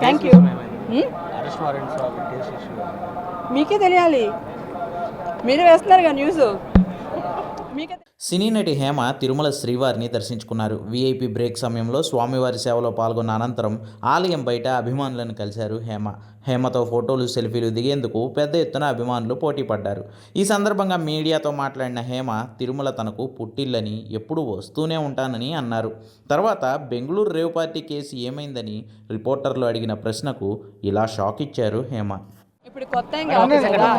Thank you. మీకే తెలియాలి, మీరే వేస్తున్నారుగా న్యూస్. సినీ నటి హేమ తిరుమల శ్రీవారిని దర్శించుకున్నారు. వీఐపీ బ్రేక్ సమయంలో స్వామివారి సేవలో పాల్గొన్న అనంతరం ఆలయం బయట అభిమానులను కలిశారు హేమతో ఫోటోలు, సెల్ఫీలు దిగేందుకు పెద్ద ఎత్తున అభిమానులు పోటీ పడ్డారు. ఈ సందర్భంగా మీడియాతో మాట్లాడిన హేమ తిరుమల తనకు పుట్టిల్లని, ఎప్పుడూ వస్తూనే ఉంటానని అన్నారు. తర్వాత బెంగళూరు రేవ్ పార్టీ కేసు ఏమైందని రిపోర్టర్లు అడిగిన ప్రశ్నకు ఇలా షాక్ ఇచ్చారు హేమ. ఇప్పుడు కొత్త ఏం కాదు కదా.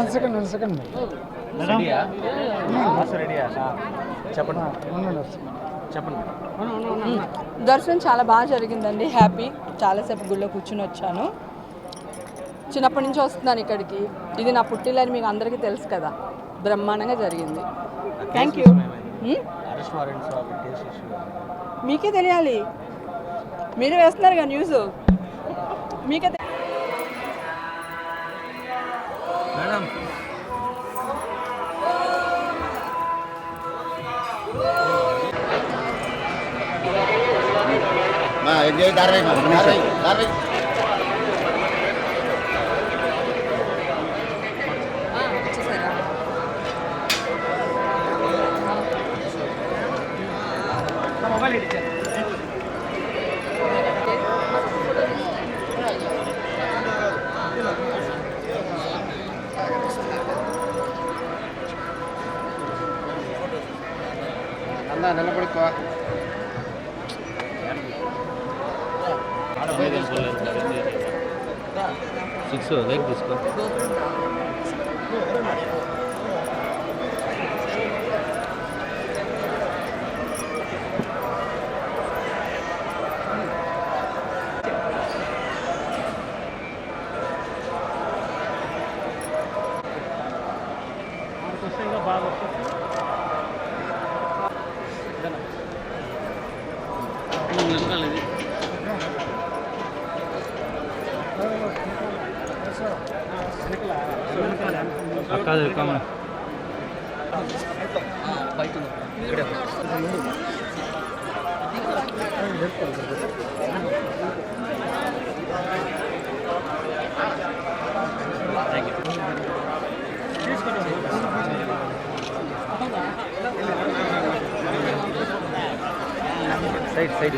దర్శనం చాలా బాగా జరిగిందండి. హ్యాపీ. చాలాసేపు గుళ్ళో కూర్చుని వచ్చాను. చిన్నప్పటి నుంచి వస్తున్నాను ఇక్కడికి. ఇది నా పుట్టిల్లని మీకు అందరికీ తెలుసు కదా. బ్రహ్మాండంగా జరిగింది. Thank you. మీకే తెలియాలి, మీరే వేస్తున్నారుగా న్యూస్. మీకే మేడం వచ్చేసారా? నిలబడుకో. సిక్స్ లైక్ తీసుకో. బాగా కాదు కామన్ సైడ్ సైడ్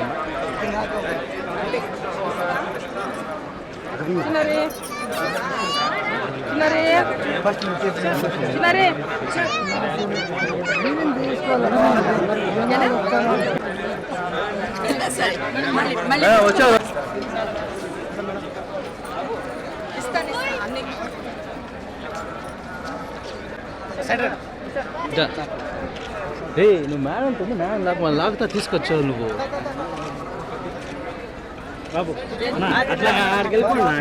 నువ్వు మేడం ఉంటుంది. మేడం లాగా వాళ్ళు లాగుతా తీసుకొచ్చావు నువ్వు. బాబు అట్లా ఆడికి వెళ్ళిపోయినా.